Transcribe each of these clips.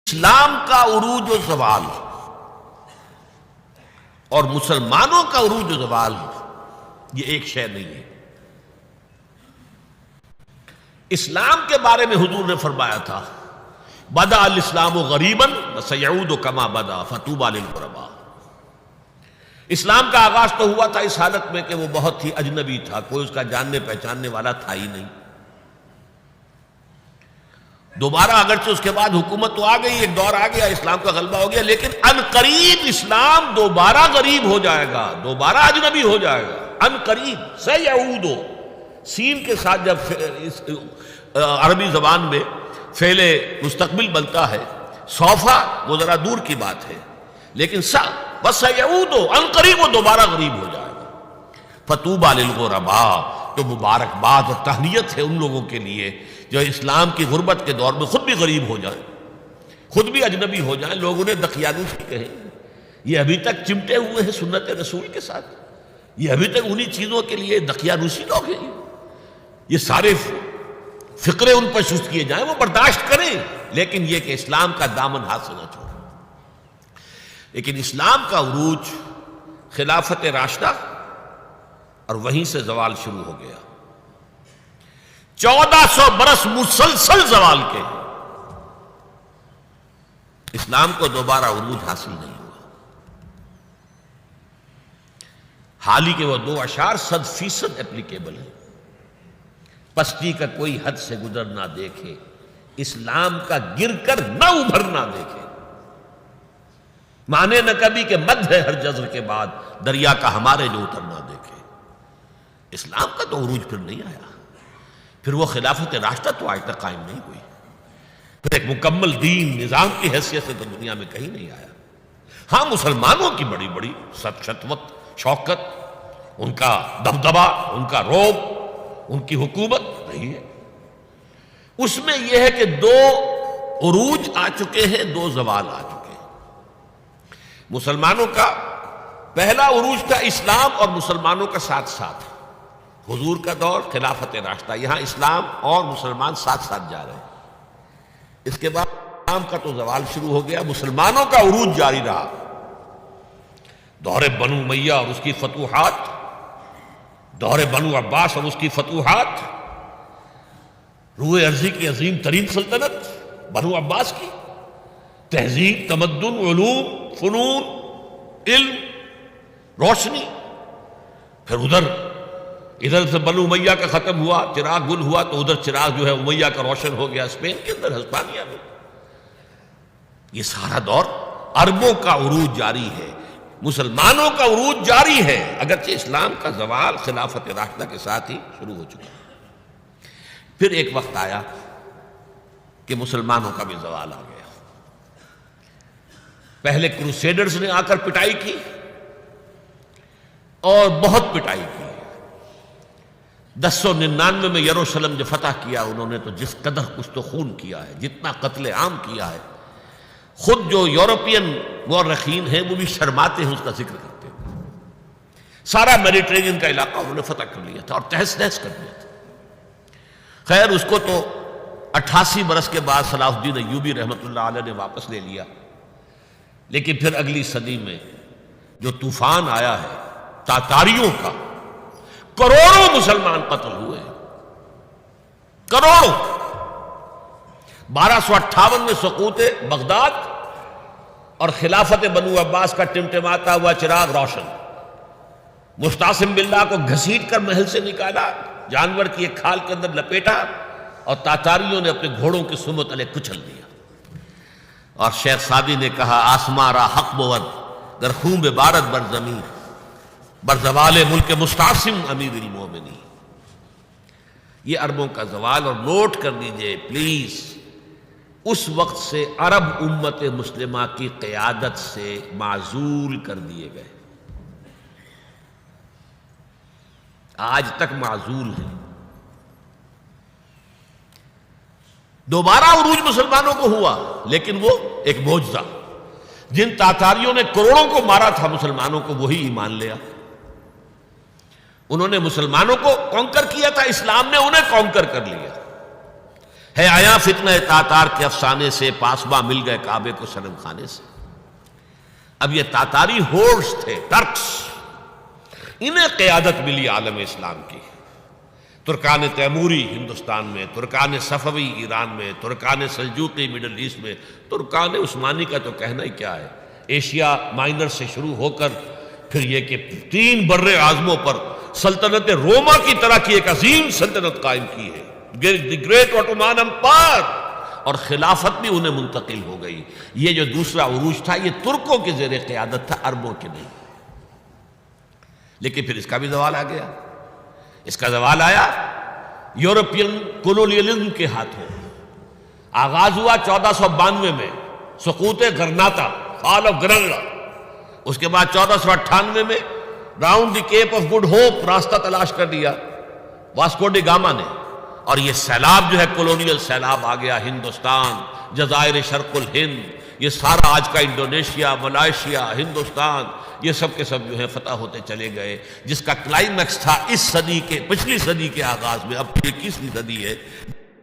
اسلام کا عروج و زوال اور مسلمانوں کا عروج و زوال یہ ایک شے نہیں ہے۔ اسلام کے بارے میں حضور نے فرمایا تھا بدأ الاسلام غریبا وسیعود کما بدأ فطوبی للغرباء۔ اسلام کا آغاز تو ہوا تھا اس حالت میں کہ وہ بہت ہی اجنبی تھا، کوئی اس کا جاننے پہچاننے والا تھا ہی نہیں۔ دوبارہ اگرچہ اس کے بعد حکومت تو آ گئی، ایک دور آ گیا، اسلام کا غلبہ ہو گیا، لیکن ان قریب اسلام دوبارہ غریب ہو جائے گا، دوبارہ اجنبی ہو جائے گا۔ ان قریب سیعود، سین کے ساتھ جب عربی زبان میں فعل مستقبل بنتا ہے، سوفا وہ ذرا دور کی بات ہے، لیکن وسیعود ان قریب وہ دوبارہ غریب ہو جائے گا۔ فطوبی للغرباء، تو مبارکباد اور تہنیت ہے ان لوگوں کے لیے جو اسلام کی غربت کے دور میں خود بھی غریب ہو جائیں، خود بھی اجنبی ہو جائیں۔ لوگوں نے دقیانوسی کہے، یہ ابھی تک چمٹے ہوئے ہیں سنت رسول کے ساتھ، یہ ابھی تک انہی چیزوں کے لیے دقیانوسی لوگ ہیں، یہ سارے فقرے ان پر شست کیے جائیں، وہ برداشت کریں، لیکن یہ کہ اسلام کا دامن ہاتھ سے نہ چھوڑیں۔ لیکن اسلام کا عروج خلافت راشدہ اور وہیں سے زوال شروع ہو گیا۔ 1400 برس مسلسل زوال کے، اسلام کو دوبارہ عروج حاصل نہیں ہوا۔ حال ہی کے وہ 2 اشعار 100% اپلیکیبل ہیں۔ پستی کا کوئی حد سے گزر نہ دیکھے، اسلام کا گر کر نہ ابھر نہ دیکھے، مانے نہ کبھی کہ مد ہے ہر جزر کے بعد، دریا کا ہمارے جو اتر نہ دیکھے۔ اسلام کا تو عروج پھر نہیں آیا، پھر وہ خلافت راشدہ تو آج تک قائم نہیں ہوئی، پھر ایک مکمل دین نظام کی حیثیت سے تو دنیا میں کہیں نہیں آیا۔ ہاں، مسلمانوں کی بڑی بڑی شطوت، شوکت، ان کا دبدبہ، ان کا رعب، ان کی حکومت رہی ہے۔ اس میں یہ ہے کہ 2 عروج آ چکے ہیں، 2 زوال آ چکے ہیں۔ مسلمانوں کا پہلا عروج تھا اسلام اور مسلمانوں کا ساتھ ساتھ، حضور کا دور، خلافت راشدہ، یہاں اسلام اور مسلمان ساتھ ساتھ جا رہے ہیں۔ اس کے بعد اسلام کا تو زوال شروع ہو گیا، مسلمانوں کا عروج جاری رہا۔ دور بنو امیہ اور اس کی فتوحات، دور بنو عباس اور اس کی فتوحات، روئے ارضی کی عظیم ترین سلطنت بنو عباس کی، تہذیب، تمدن، علوم، فنون، علم، روشنی، پھر ادھر سے بنو امیہ کا ختم ہوا، چراغ گل ہوا، تو ادھر چراغ جو ہے امیہ کا روشن ہو گیا اسپین کے اندر، ہسپانیہ میں۔ یہ سارا دور عربوں کا عروج جاری ہے، مسلمانوں کا عروج جاری ہے، اگرچہ اسلام کا زوال خلافت راشدہ کے ساتھ ہی شروع ہو چکا۔ پھر ایک وقت آیا کہ مسلمانوں کا بھی زوال آ گیا۔ پہلے کروسیڈرز نے آ کر پٹائی کی اور بہت پٹائی کی۔ 1099 میں یروشلم جو فتح کیا انہوں نے، تو جس قدر کچھ تو خون کیا ہے، جتنا قتل عام کیا ہے، خود جو یورپین مورخین ہیں وہ بھی شرماتے ہیں اس کا ذکر کرتے ہیں۔ سارا میڈیٹرینین کا علاقہ انہوں نے فتح کر لیا تھا اور تہس نہس کر دیا تھا۔ خیر، اس کو تو 88 برس کے بعد صلاح الدین ایوبی رحمۃ اللہ علیہ نے واپس لے لیا، لیکن پھر اگلی صدی میں جو طوفان آیا ہے تاتاریوں کا، کروڑوں مسلمان قتل ہوئے، کروڑوں۔ 1258 میں سقوط بغداد اور خلافت بنو عباس کا ٹمٹماتا ہوا چراغ روشن، مستعصم باللہ کو گھسیٹ کر محل سے نکالا، جانور کی ایک کھال کے اندر لپیٹا، اور تاتاریوں نے اپنے گھوڑوں کی سمت علیہ کچل دیا۔ اور شیخ سعدی نے کہا آسماں را حق بود در خون بارد بر زمین، بر زوال ملک مستعصم امیر المومنین۔ یہ عربوں کا زوال، اور نوٹ کر لیجئے پلیز، اس وقت سے عرب امت مسلمہ کی قیادت سے معزول کر دیے گئے، آج تک معزول ہیں۔ دوبارہ عروج مسلمانوں کو ہوا، لیکن وہ ایک معجزہ، جن تاتاریوں نے کروڑوں کو مارا تھا مسلمانوں کو، وہی ایمان لیا۔ انہوں نے مسلمانوں کو کانکر کیا تھا، اسلام نے انہیں کانکر کر لیا۔ ہے آیا فتنہ تاتار کے افسانے سے، پاسباں مل گئے کعبے کو صنم خانے سے۔ اب یہ تاتاری ہورس تھے، ٹرکس، انہیں قیادت ملی عالم اسلام کی۔ ترکان تیموری ہندوستان میں، ترکان صفوی ایران میں، ترکان سلجوقی مڈل ایسٹ میں، ترکان عثمانی کا تو کہنا ہی کیا ہے، ایشیا مائنر سے شروع ہو کر پھر یہ کہ 3 بر اعظموں پر سلطنت روما کی طرح کی ایک عظیم سلطنت قائم کی ہے، دی گریٹ آٹومان امپائر، اور خلافت بھی انہیں منتقل ہو گئی۔ یہ جو دوسرا عروج تھا یہ ترکوں کے زیر قیادت تھا، عربوں کے نہیں۔ لیکن پھر اس کا بھی زوال آ گیا۔ اس کا زوال آیا یورپین کولونیلزم کے ہاتھوں۔ آغاز ہوا 1492 میں، سقوط غرناطہ، فال آف گرناڈا۔ اس کے بعد 1498 میں round the Cape of Good Hope, راستہ تلاش کر دیا واسکو ڈی گاما نے، اور یہ سیلاب جو ہے کولونیل سیلاب آ گیا ہندوستان، جزائر شرق الہند، یہ سارا آج کا انڈونیشیا، ملائیشیا، ہندوستان، یہ سب کے سب جو ہے فتح ہوتے چلے گئے، جس کا کلائمیکس تھا اس صدی کے، پچھلی صدی کے آغاز میں۔ اب 21ویں صدی ہے،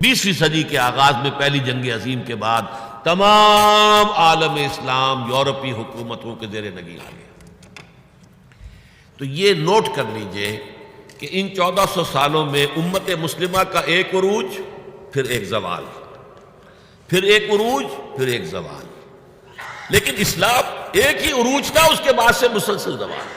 20ویں صدی کے آغاز میں پہلی جنگ عظیم کے بعد تمام عالم اسلام یورپی حکومتوں کے زیر نگین آ گیا۔ تو یہ نوٹ کر لیجئے کہ ان 1400 سالوں میں امت مسلمہ کا ایک عروج، پھر ایک زوال، پھر ایک عروج، پھر ایک زوال۔ لیکن اسلام ایک ہی عروج تھا، اس کے بعد سے مسلسل زوال۔